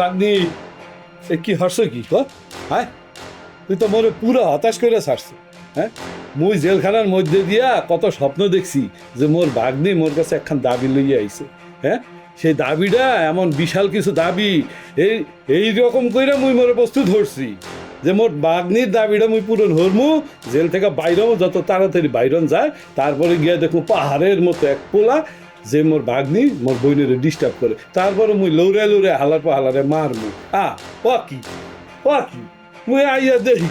ভাগ্নি এ কি হর্ষ কি হ্যাঁ তুই তো মনে পুরো হতাশ করে ছাড়ছ হ্যাঁ মুই জেলখানার মধ্যে দিয়া কত স্বপ্ন দেখছি যে মোর ভাগ্নি মোর কাছে একখান দাবি লইয়া আইছে হ্যাঁ সেই দাবিটা এমন বিশাল কিছু দাবি এই রকম কইরা মুই মোর প্রস্তুত ধরছি যে মোর বাগ্নির দাবিটা মুই পূরণ হরমু জেল থেকে বাইরেও যত তাড়াতাড়ি বাইরন যায় তারপরে গিয়ে দেখো পাহাড়ের মতো এক পোলা যে মোর বাগ্নি মোর বইনের ডিস্টার্ব করে তারপরে মুই লৌড়ে লৌড়ে হালার পর হালারে মারমু ও কি মুই আইয়া দেখি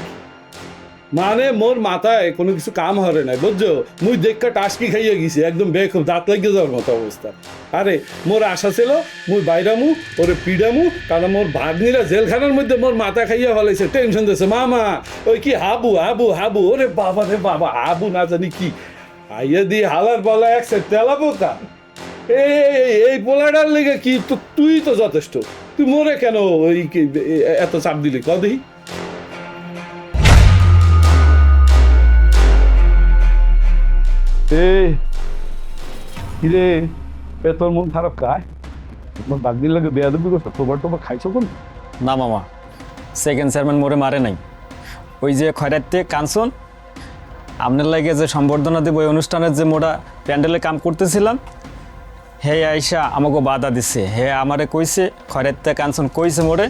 মানে মোর মাথায় কোনো কিছু কাম হরে নাই বুঝছো মুই দেখা টাসকি খাইয়া গেছি একদম বেখুব দাঁত লাগিয়ে যাওয়ার মতো অবস্থা আরে মোর আশা ছিল মুই বাইরামু ওরে পিডামু কারণ মোর ভাগ্নিরা জেলখানার মধ্যে মোর মাথা খাইয়া ফেলাইছে টেনশন দিয়েছে মামা ওই কি হাবু ওরে বাবা রে বাবা হাবু না জানি কি আইয়া দিয়ে হালার বলা এক সেট তেলা পোকা এই পোলাটার লেগে কি তুই তো যথেষ্ট তুই মোরে কেন ওই এত চাপ দিলি কদি কিরে তোর মন খারাপ কায় তোমার বাগদির লাগে বেয়াদবি করছো তোবার খাইছো কোন না মামা সেকেন্ড চেয়ারম্যান মোরে মারে নাই ওই যে খয়রাতে কাঞ্চন আপনার লাগে যে সম্বর্ধনা দেব ওই অনুষ্ঠানের যে মোরা প্যান্ডেলে কাম করতেছিলাম হে আইসা আমাকে বাধা দিছে হে আমারে কইছে খয়রাতে কাঞ্চন কইছে মোরে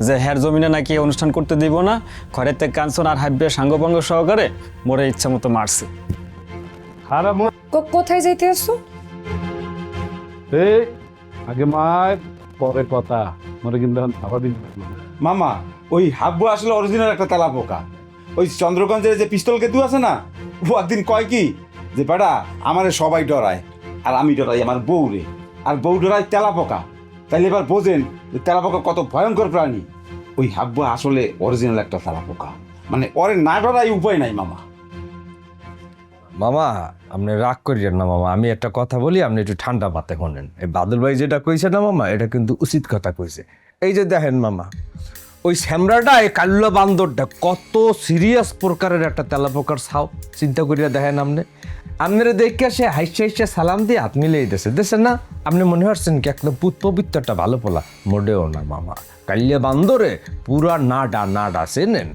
যে হের জমিনে নাকি অনুষ্ঠান করতে দিব না খয়রাতে কাঞ্চন আর হাব্বে সাঙ্গভঙ্গ সহকারে মোরে ইচ্ছা মতো মারছে কোথায় যাইতে আসছো আগে মার পরে কথা মনে কিন্তু মামা ওই হাব্বু আসলে অরিজিনাল একটা তেলা পোকা ওই চন্দ্রগঞ্জের যে পিস্তল কেতু আছে না ও একদিন কয় কি যে বেটা আমারে সবাই ডরায় আর আমি ডরাই আমার বউরে আর বউ ডরায় তেলা পোকা তাইলে এবার বোঝেন যে তেলা পোকা কত ভয়ঙ্কর প্রাণী ওই হাব্বু আসলে অরিজিনাল একটা তেলা পোকা মানে ওরে না ডরাই উপায় নাই মামা মামা আপনি রাগ করিয়েন না মামা আমি একটা কথা বলি আপনি একটু ঠান্ডা মাথায় শোনেন এই বাদল ভাই যেটা কইছে না মামা এটা কিন্তু উচিত কথা কইছে এই যে দেখেন মামা ওই শ্যামরাটা এই কাল্য বান্দরটা কত সিরিয়াস প্রকারের একটা তেলাপোকার ছাও চিন্তা করিয়া দেখেন আপনারা দেখে সে হাইসা সালাম দিয়ে হাত মিলিয়ে দেশেন না আপনি মনে হচ্ছেন কি একদম পুত পবিত্র একটা ভালো পোলা মোটেও না মামা কাল্য বান্দরে পুরা নাডা চেনেন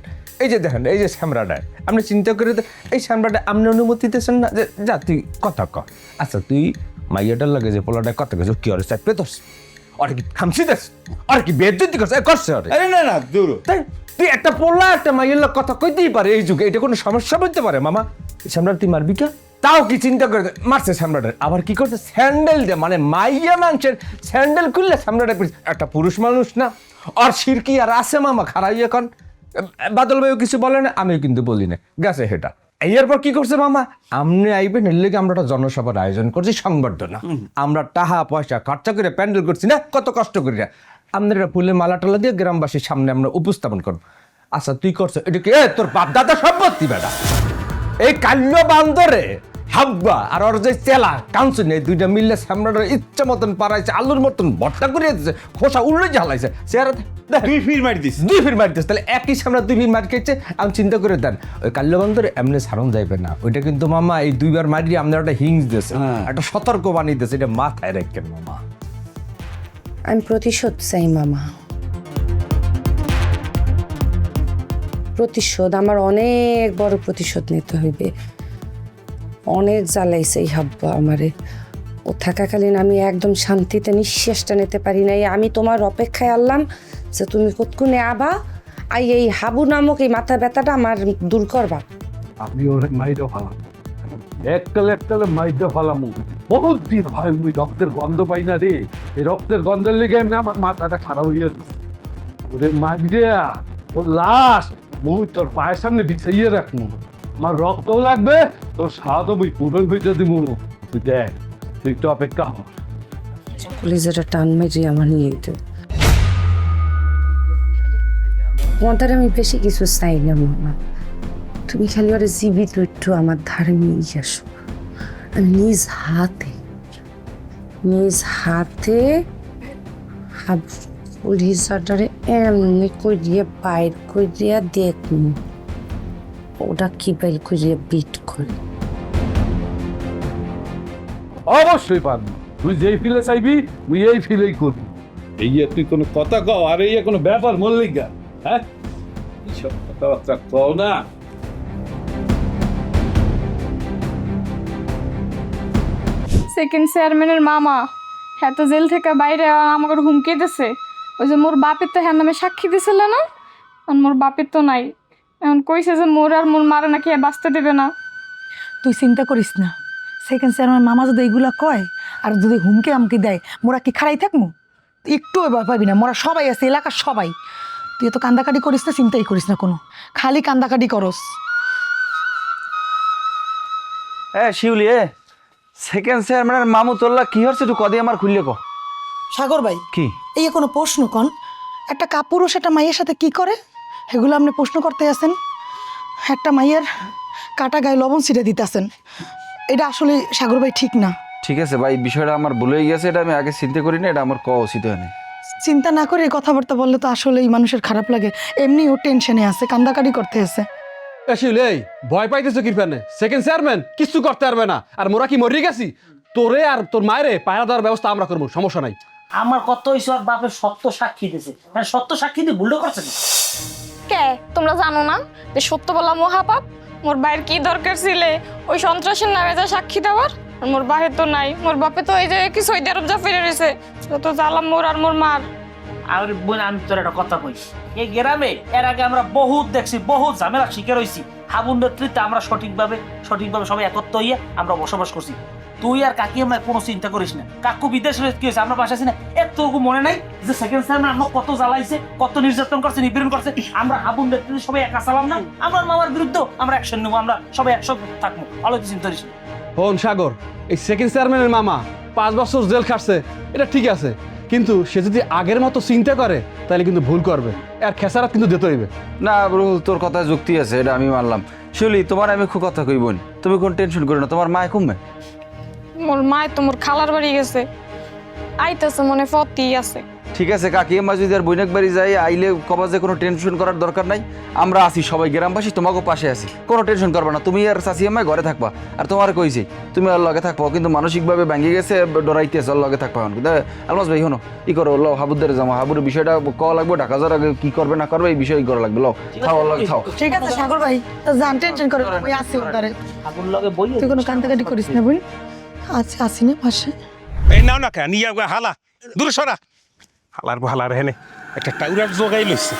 এই যে দেখেন এই যে শ্যামরাটায় আপনি চিন্তা করে এই শ্যামরাটায় আপনি অনুমতি দিয়েছেন না যে যা তুই কথা ক আচ্ছা তুই মাইয়াটার লাগে যে পোলাটায় কথা কেছো কি অরে চাপে ধরস আর কি খামছি দেশ আর কি বেজ্জতি করছে না দূর তাই তুই একটা পোলা একটা মাইয়ের লোক কথা কইতেই পারে এই যুগে এটা কোনো সমস্যা বলতে পারে মামা শ্যামরাট তুই মারবি কা তাও কি চিন্তা করে মারছে শ্যামরাটার আবার কি করছে স্যান্ডেল দিয়ে মানে মাইয়া মানুষের স্যান্ডেল খুললে শ্যামরাটা একটা পুরুষ মানুষ না আর সিরকি আর আছে মামা খারাই এখন বাদল ভাইও কিছু বলে না আমিও কিন্তু বলি না গেছে সেটা এরপর কি করছে মামা আপনি আইবেন এর লেগে আমরা একটা জনসভার আয়োজন করছি সংবর্ধনা আমরা টাকা পয়সা খরচা করে প্যান্ডেল করছি না কত কষ্ট করি না আমাদের ফুলের মালা টালা দিয়ে গ্রামবাসীর সামনে আমরা উপস্থাপন করবো আচ্ছা তুই করছো এটা কি তোর বাপ দাদা সম্পত্তি বেটা এই কাল্য বান্দরে হাব্বা আর ওর যে চেলা কাঞ্চন এই দুইটা মিললে সামনাটার ইচ্ছা মতন পারাইছে আলুর মতন ভর্তা করিয়ে দিচ্ছে খোসা উল্লে ঝালাইছে চেহারা দুই ফির মারি দিস তাহলে একই সামনে দুই ফির মারি খেয়েছে আমি চিন্তা করে দেন ওই কাল্যবন্দরে এমনি সারণ যাইবে না ওইটা কিন্তু মামা এই দুইবার মারি আপনার একটা হিংস দিয়েছে একটা সতর্ক বানিয়ে দিয়েছে এটা মাথায় রাখেন মামা আমি প্রতিশোধ চাই মামা প্রতিশোধ আমার অনেক বড় প্রতিশোধ নিতে হইবে অনেক জ্বালাইছে এই হাব্বা আমারে ও থাকাকালীন আমি একদম শান্তিতে নিঃশ্বাসটা নিতে পারি নাই আমি তোমার অপেক্ষায় আনলাম যে তুমি কতক্ষণে আবা আই এই হাবু নামক এই মাথা ব্যথাটা আমার দূর করবা আমি ওরে মাইরও ফালাম এককালে মাইরও ফালামু বহুত দিন হয় মুই রক্তের গন্ধ পাই না রে এই রক্তের গন্ধের লেগে এমনি আমার মাথাটা খারাপ হইয়া ওরে মাইরিয়া ও লাশ মুই তোর পায়ের সামনে বিছাইয়ে রাখবো আমার রক্তও লাগবে তোর স্বাদও মুই পুরোই হইতে দিব তুই দেখ তুই একটু অপেক্ষা হ পুলিশের টান মেরে আমার নিয়ে দিত তোমাদের আমি বেশি কিছু চাই না মামা তুমি খালি ওরে জীবিত একটু আমার ধারে নিয়ে আসো আমি নিজ হাতে পুলিশারে এমনি করিয়ে বাইর করিয়া দেখুন ওটা কি বাইর করিয়া বিট করে অবশ্যই পারবো তুই যেই ফিলে চাইবি তুই এই ফিলেই করবি এই তুই কোনো কথা কও, আর এই কোনো ব্যাপার মল্লিকা? হ্যাঁ, এইসব কথাবার্তা কও না। সেকেন্ড চেয়ারম্যানের মামা হ্যাঁ তো জেল থেকে বাইরে আমাকে হুমকি দিছে। ওই যে মোর বাপের তো হ্যাঁ নামে সাক্ষী দিছিল না, এখন মোর বাপের তো নাই। এখন কইছে যে মোর আর মোর মারে নাকি বাঁচতে দেবে না। তুই চিন্তা করিস না, সেকেন্ড চেয়ারম্যান মামা যদি এইগুলা কয় আর যদি হুমকি আমকি দেয়, মোরা কি খাড়াই থাকবো? একটু ভয় পাবি না, মোরা সবাই আছে, এলাকার সবাই। তুই তো কান্দাকাটি করিস না, চিন্তাই করিস না কোনো, খালি কান্দাকাটি করস। শিউলি সেকেন্ড চেয়ারম্যানের মামু তোল্লা কি হচ্ছে একটু কদি আমার খুললে ক। সাগর ভাই, কি এই কোনো প্রশ্ন কন? একটা কাপুরুষ একটা মাইয়ের সাথে কি করে, এগুলো আপনি প্রশ্ন করতে আছেন? একটা মাইয়ের কাটা গায়ে লবণ ছিটে দিতেছেন, এটা আসলে সাগর ভাই ঠিক না। ঠিক আছে ভাই, বিষয়টা আমার ভুলে গেছে, এটা আমি আগে চিন্তা করি না, এটা আমার ক উচিত হয়নি। চিন্তা না করে এই কথাবার্তা বললে তো আসলে এই মানুষের খারাপ লাগে, এমনি ও টেনশনে আছে, কান্দাকাটি করতে আছে। এই ভয় পাইতেছো কি ফেনে? সেকেন্ড চেয়ারম্যান কিছু করতে পারবে না, আর মোরা কি মরে গেছি? তোরে আর তোর মায়েরে পায়রা দেওয়ার ব্যবস্থা আমরা করবো, সমস্যা নাই। আমার কত হয়েছে আর বাপের সত্য সাক্ষী দিয়েছে, মানে সত্য সাক্ষী দিয়ে ভুলও করছে না। কে তোমরা জানো না যে সত্য বলা মহাপাপ? মোর ভাইয়ের কি দরকার ছিলে ওই সন্ত্রাসের নামে যা সাক্ষী দেওয়ার? আর মোর বাপের তো নাই, মোর বাপে তো এই যে কি সৌদি আরব যা ফিরে রয়েছে, তো জ্বালাম মোর আর মোর মার। আর বোন আমি তোর একটা কথা কইছি, এই গ্রামে এর আগে আমরা বহুত দেখছি, বহুত ঝামেলা শিকার হয়েছি। হাবুর নেতৃত্বে আমরা সঠিকভাবে সবাই একত্র হইয়া আমরা বসবাস করছি। তুই আর কাকি আমরা কোনো চিন্তা করিস না। কাকু বিদেশ কি হয়েছে, আমরা বাসা আছি না, এতটুকু মনে নাই যে সেকেন্ড চেয়ারম্যান আমরা কত জ্বালাইছে, কত নির্যাতন করছে, নিপীড়ন করছে। আমরা হাবুর নেতৃত্বে সবাই একা চালাম না, আমার মামার বিরুদ্ধে আমরা অ্যাকশন নেবো, আমরা সবাই একসাথে থাকবো। ভালো চিন্তা করিস না। হন সাগর, এই সেকেন্ড চেয়ারম্যানের মামা 5 বছর জেল খাটছে, এটা ঠিক আছে, কিন্তু সে যদি আগের মতো চিন্তা করে তাহলে কিন্তু ভুল করবে, আর খেসারাত কিন্তু দিতে হইবে। না রুহুল, তোর কথা যুক্তি আছে, এটা আমি মানলাম। শিউলি, তোমার আমি খুব কথা কই বোন, তুমি কোন টেনশন করো না, তোমার মায় কমবে। মোর মায় তো মোর খালার বাড়ি গেছে, আইতেছে মনে ফতি আছে। ঠিক আছে কাকি, আমার যদি আর বৈনাক বাড়ি যাই আইলে কবা যে কোনো টেনশন করার দরকার নাই, আমরা আছি সবাই গ্রামবাসী, তোমাকেও পাশে আছি, কোনো টেনশন করবে না। তুমি আর চাচি আম্মাই ঘরে থাকবা, আর তোমার কইছি তুমি আর লগে থাকবো, কিন্তু মানসিকভাবে ভেঙে গেছে, ডরাইতেছে, ওর লগে থাকবা। কিন্তু আলমাস ভাই হনো ই করো, লো হাবুদের জামা, হাবুর বিষয়টা কওয়া লাগবে, ঢাকা যাওয়ার আগে কি করবে না করবে এই বিষয় করা লাগবে। লো খাও, ওর লগে খাও। ঠিক আছে সাগর ভাই, জান টেনশন করে ওই আসি ওদারে, হাবুর লগে বই তুই কোনো কান্দাকাটি করিস না বোন, আসি না পাশে। এই নাও না কেন নিয়ে হালা দূরে সরা, হালার হালার হেনে একটা টাউরার জোগাই লইছে।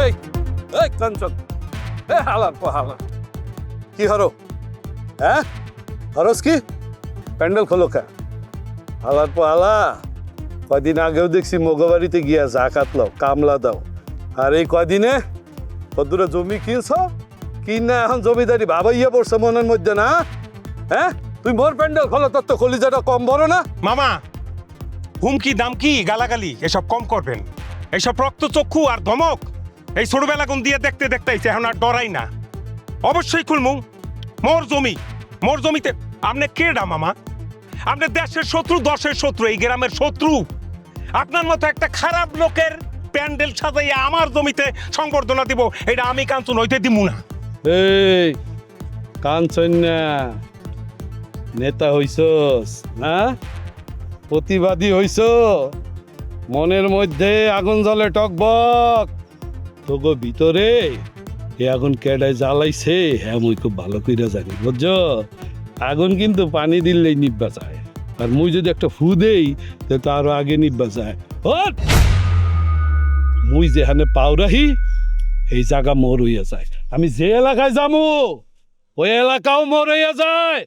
এই এই কাঞ্চন, হালার পো হালা, কি হরো? হ্যাঁ হরস কি? প্যান্ডেল খোলো কা? হালার পো হালা, কদিন আগেও দেখছি মগবাড়িতে গিয়া জাকাত লাও, কামলা দাও, আর এই কদিনে কদ্দুরা জমি কিনছ, কিনা এখন জমিদারি ভাবাইয়া পড়ছে মনের মধ্যে না? হ্যাঁ তুই মোর প্যান্ডেল খোলো, তোর তো কলিজাটা কম বড় না? মামা, হুমকি দামকি গালাগালি এসব কম করবেন। এইসব রক্তচক্ষু আর ধমক এই ছোটবেলা কোন দিয়ে দেখতে দেখতে আইছে, এখন আর ডরাই না। অবশ্যই খুলমু, মোর জমিতে। আপনি কেডা মামা? আপনি দেশের শত্রু, দশের শত্রু, এই গ্রামের শত্রু। আপনার মতো একটা খারাপ লোকের প্যান্ডেল সাজাইয়া আমার জমিতে সংবর্ধনা দিব, এটা আমি কাঞ্চন হইতে দিমু না। এই কাঞ্চন না, নেতা হইছস না, প্রতিবাদী হইছ, মনের মধ্যে আগুন জ্বলে টকবক, তোগো ভিতরে এ আগুন কেডায় জ্বালাইছে হ্যাঁ মুই খুব ভালো কইরা জানি, বুঝছ? আগুন কিন্তু পানি দিলেই নিব্বা যায়, আর মুই যদি একটা ফু দেই তো আরো আগে নিব্বা যায়। মুই যেখানে পাওরাহি এই জায়গা মোর হইয়া যায়, আমি যে এলাকায় যাবো ওই এলাকাও মোর হইয়া যায়।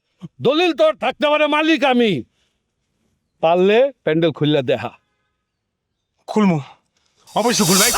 দলিল তোর থাকতে পারে, মালিক আমি। পারলে প্যান্ডেল খুললা দেখা। খুলমু, অবশ্যই খুলবাই।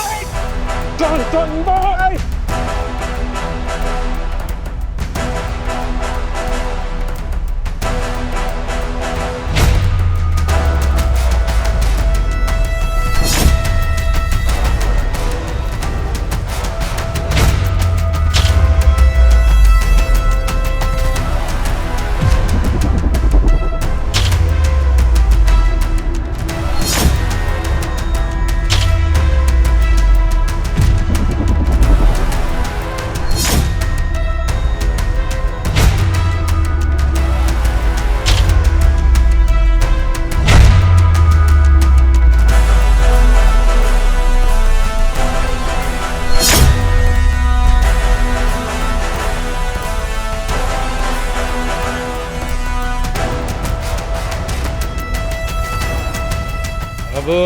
হাবু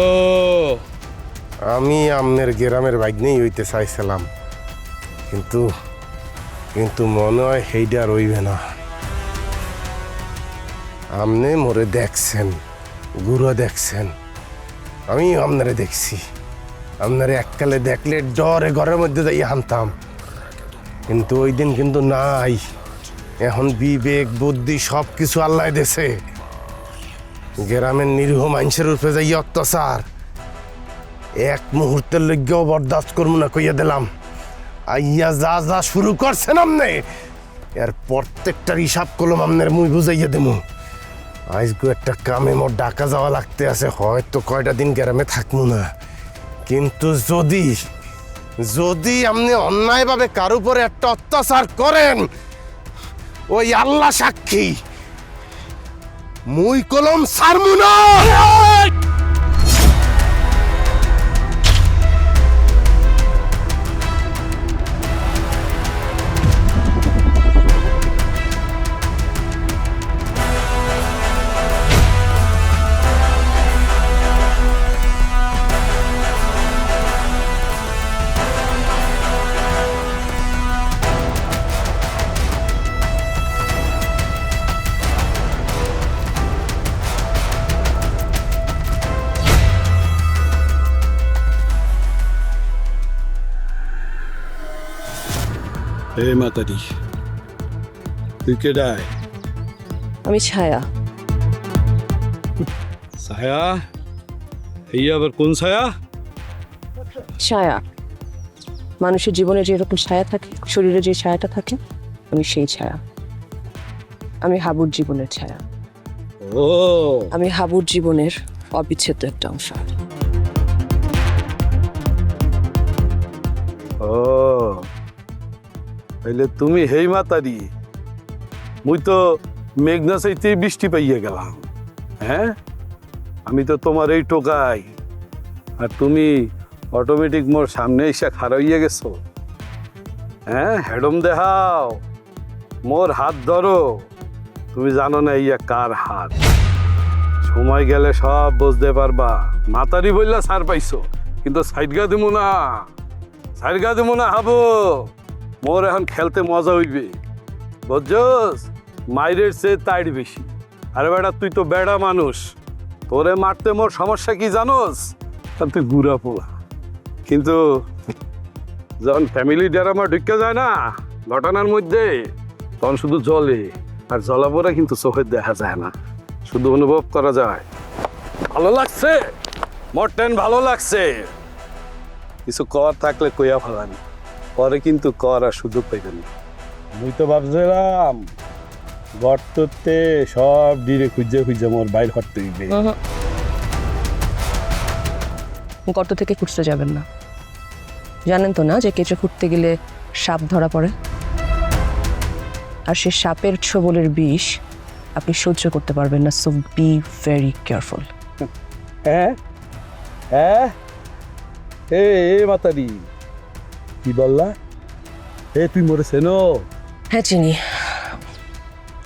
আমি আমনের গ্রামের ভাগ্নেই হইতে চাইছিলাম, কিন্তু কিন্তু মনে হয় সেইটা রইবে না। আমনে মোরে দেখছেন, গুরু দেখছেন, আমি আপনারে দেখছি। আপনারে এককালে দেখলে ডরে ঘরের মধ্যে যাই হানতাম, কিন্তু ওই দিন কিন্তু নাই। এখন বিবেক বুদ্ধি সব কিছু আল্লাহ দেছে। গ্রামের নিরীহ মানুষের উপরে যাই অত্যাচার এক মুহূর্তের লজ্ঞাও বরদাস্ত করবো না কইয়া দিলাম। আইয়া যা যা শুরু করছেন আমনে, এর প্রত্যেকটার হিসাব কলম আমনের মুই বুঝাইয়া দেবো। আজকে একটা কামে মোর ডাকা যাওয়া লাগতে আছে, হয়তো কয়টা দিন গ্রামে থাকবো না। কিন্তু যদি যদি আপনি অন্যায়ভাবে কার উপরে একটা অত্যাচার করেন, ওই আল্লাহ সাক্ষী মুই কলম ছাড়মু না। হে মাতারি, তুই কেডায়? আমি ছায়া। ছায়া? এই আবার কোন ছায়া? ছায়া মানুষের জীবনে যেরকম ছায়া থাকে, শরীরে যে ছায়াটা থাকে, আমি সেই ছায়া। আমি হাবুর জীবনের ছায়া। ও আমি হাবুর জীবনের অবিচ্ছেদ্য একটা অংশ। ও তাইলে তুমি হেই মাতারি। মুই তো মেঘনা চাইতে বৃষ্টি পাইয়া গেলাম। হ্যাঁ, আমি তো তোমার এই টোকাই, আর তুমি অটোমেটিক মোর সামনে এসে খাড়া হইয়া গেছো। হ্যাঁ, হেডম দেখাও, মোর হাত ধরো। তুমি জানো না ইয়া কার হাত। সময় গেলে সব বুঝতে পারবা। মাতারি বললা সার পাইছো, কিন্তু সাইডগা দেবো না, সাইডগা দেবো না। হাবো মোর এখন খেলতে মজা হইবে, বুঝছস? মাইরের চেয়ে তাইড বেশি। আরে বেটা, তুই তো বেড়া মানুষ, তোরে মারতে মোর সমস্যা কি জানোস? তার তুই গুড়া পোলা। কিন্তু যখন ফ্যামিলি ড্রামা ঢুকে যায় না ঘটনার মধ্যে, তখন শুধু জলে, আর জলাপোড়া কিন্তু চোখে দেখা যায় না, শুধু অনুভব করা যায়। ভালো লাগছে মর্টেন, ভালো লাগছে। কিছু কর থাকলে কইয়া ফেলানি, পরে কিন্তু কর আর সুযোগ পাইবেন না। মুই তো ভাবছিলাম গর্ততে সব ডিরে খুঁজে খুঁজে মোর বাইর করতে হইবে। গর্ত থেকে খুঁজতে যাবেন না। জানেন তো না যে কেঁচো খুঁড়তে গেলে সাপ ধরা পড়ে, আর সে সাপের ছোবলের বিষ আপনি সহ্য করতে পারবেন না। So be very careful. হ্যাঁ হ্যাঁ, এ মাতারি কি বললা? তুই মোরে চেনো? হ্যাঁ চিনি,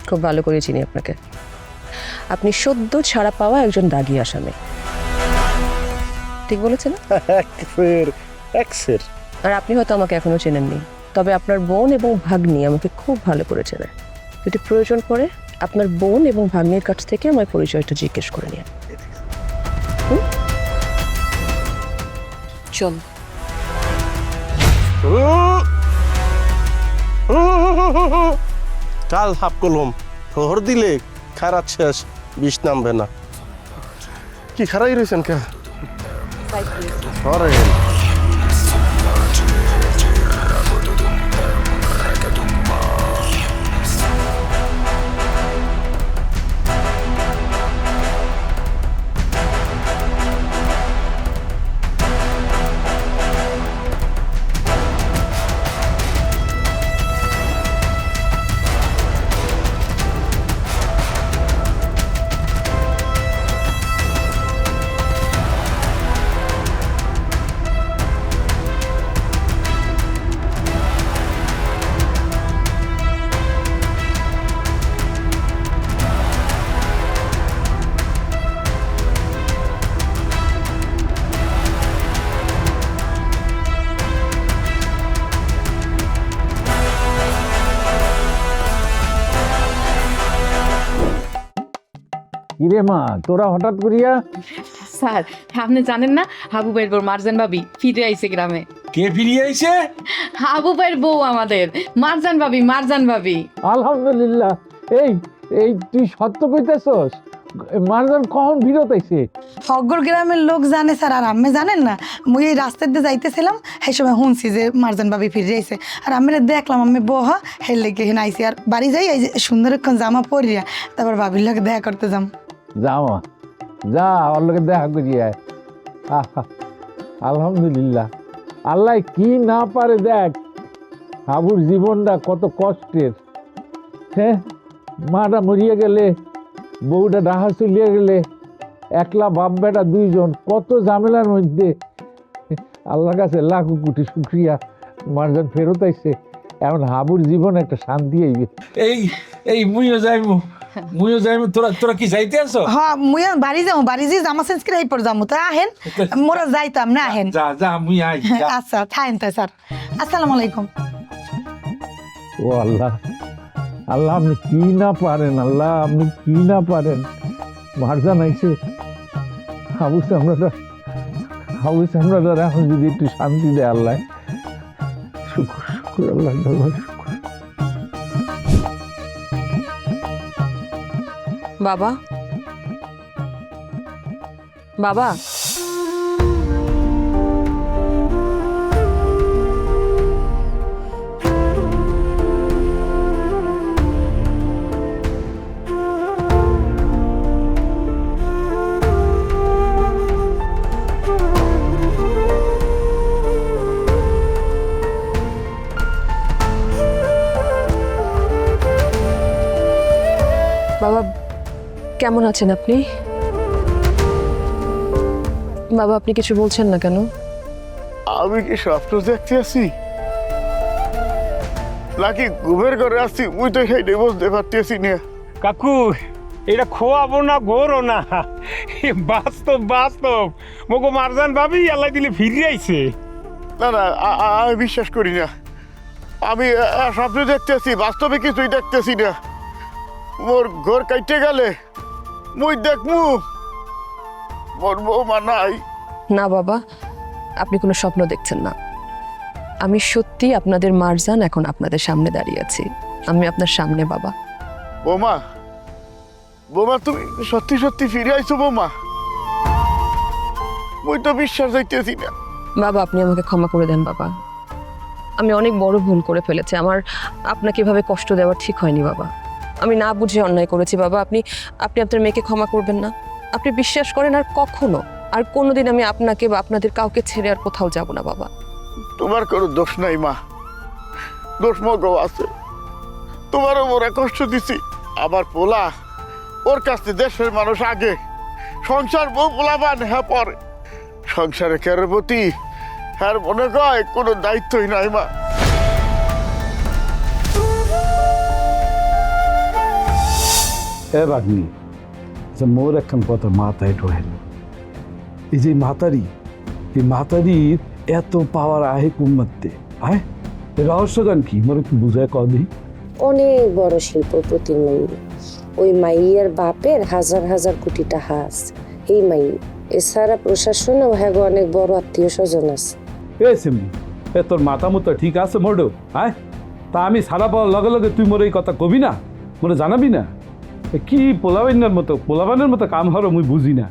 খুব ভালো করে চিনি আপনাকে। আপনি সদ্য ছাড়া পাওয়া একজন দাগি আসামি, ঠিক বলেছেন? আর আপনি হয়তো আমাকে এখনো চেনেননি, তবে আপনার বোন এবং ভাগ্নি আমাকে খুব ভালো করে চেনে। যদি প্রয়োজন পড়ে আপনার বোন এবং ভাগ্নির কাছ থেকে আমার পরিচয়টা জিজ্ঞেস করে নিন। চল। কাল হাফ কলম শহর দিলে খারাপ শেষ, বিষ নামবে না। কি খারাই রয়েছেন কে? কিরে মা তোরা হঠাৎ করিয়া? স্যার আপনি জানেন না হাবু ভাইয়ের বউ মারজান ভাবি ফিরে আইছে গ্রামে। কে ফিরিয়ে আইছে? হাবু ভাইয়ের বউ আমাদের মারজান ভাবি, মারজান ভাবি। আলহামদুলিল্লাহ। এই এই তুই সত্য কইতেছস? মারজান কখন ফিরত আইছে? হগর গ্রামের লোক জানে স্যার, আর আমি জানেন না, মুই এই রাস্তার দিয়ে যাইতেছিলাম সেই সময় শুনছি যে মারজান ভাবি ফিরে আইছে, আর আমি দেখলাম আমি বহা হের লেগে হেন আইসি, আর বাড়ি যাই এই যে সুন্দর একখান জামা পরিয়া তারপর ভাবির লোক দেখা করতে যাম। যাওয়া যা ওর লোকে দেখা করি আয়। আহা, আলহামদুলিল্লাহ। আল্লাহ কি না পারে দেখ, হাবুর জীবনটা কত কষ্টের। হ্যাঁ, মাটা মরিয়ে গেলে, বউটা ডাহা চলিয়ে গেলে, একলা বাপ বেটা দুইজন, কত ঝামেলার মধ্যে। আল্লাহর কাছে লাখো কোটি শুক্রিয়া মারজান ফেরত আইছে। এখন হাবুর জীবন একটা শান্তি আইবে। এই মুইও যাইমু। তোরা কি যাইতে আছো? হ্যাঁ মুই বাড়ি যাবো, বাড়ি যে জামা চেঞ্জ করে এই পর যাবো, তো আহেন মোরা যাইতাম না, আহেন। যা মুই আই। আচ্ছা থাকেন তাই স্যার, আসসালামু আলাইকুম। ও আল্লাহ, আল্লাহ আপনি কি না পারেন, আল্লাহ আপনি কি না পারেন। মারজান আইছে, হাবু সামরাটা এখন যদি একটু শান্তি দেয় আল্লাহ, শুকুর শুকুর আল্লাহ দরবার শুকুর। বাবা, বাবা, বাবা কেমন আছেন আপনি? বাবা আপনি কিছু বলছেন না কেন? আমি কি স্বপ্ন দেখতে আছি নাকি ঘুমের ঘরে আসছি, মুই তো সেই বুঝতে পারতেছি না। কাকু এটা খোয়াবো না গোরো না, বাস্তব বাস্তব। মগো মারজান ভাবি আল্লাহ দিলে ফিরে আইছে। না না, আমি বিশ্বাস করি না। আমি স্বপ্ন দেখতে আছি, বাস্তবে কিছুই দেখতেছি না। মোর ঘর কাইটে গেলে মুই দেখমু মোর বৌমা নাই। না বাবা, আপনি কোনো স্বপ্ন দেখছেন না। আমি সত্যি আপনাদের মারজান এখন আপনাদের সামনে দাঁড়িয়ে আছি। আমি আপনার সামনে বাবা। বৌমা, বৌমা তুমি সত্যি সত্যি ফিরে আইছো বৌমা? মুই তো বিশ্বাস যাইতেছি না। বাবা আপনি আমাকে ক্ষমা করে দেন বাবা, আমি অনেক বড় ভুল করে ফেলেছি। আমার আপনাকে এভাবে কষ্ট দেওয়া ঠিক হয়নি বাবা। আমি না বুঝে অন্যায় করেছি বাবা। আপনি আপনার মেয়েকে ক্ষমা করবেন না? আপনি বিশ্বাস করেন আর কখনো আর কোনোদিন আমি আপনাকে বা আপনাদের কাউকে ছেড়ে আর কোথাও যাব না বাবা। তোমার কোনো দোষ নাই মা, দোষ মগও আছে। তোমারও ওরা কষ্ট দিছি। আবার পোলা ওর কাছে দেশের মানুষ আগে, সংসার বউ পোলাবান হ্যাঁ পরে। সংসারে কের প্রতি হ্যাঁ মনে কয় কোনো দায়িত্বই নাই মা। এ বাগনি, আচ্ছা মোর একখান কথা মাথায় ঢোহে। এই যে মাতারির এত পাওয়ার আহে কুম্মাতে আয়, রহস্যগান কি মোর একটু বুঝায় কদি? অনেক বড় শিল্পপতির মাই, ওই মাইয়ার বাপের হাজার হাজার কোটি টাকা আছে এই মাই। এছাড়া প্রশাসনেও হ্যাঁ অনেক বড় আত্মীয় স্বজন আছে। এ সিমু, এ তোর মাথা মতো ঠিক আছে মোড়ো? আয় তা আমি সারা পাওয়ার লগে লগে তুই মোর এই কথা কবি না, মোরে জানাবি না? কি পোলাবানের মতো কাম হরো মুই বুঝি না।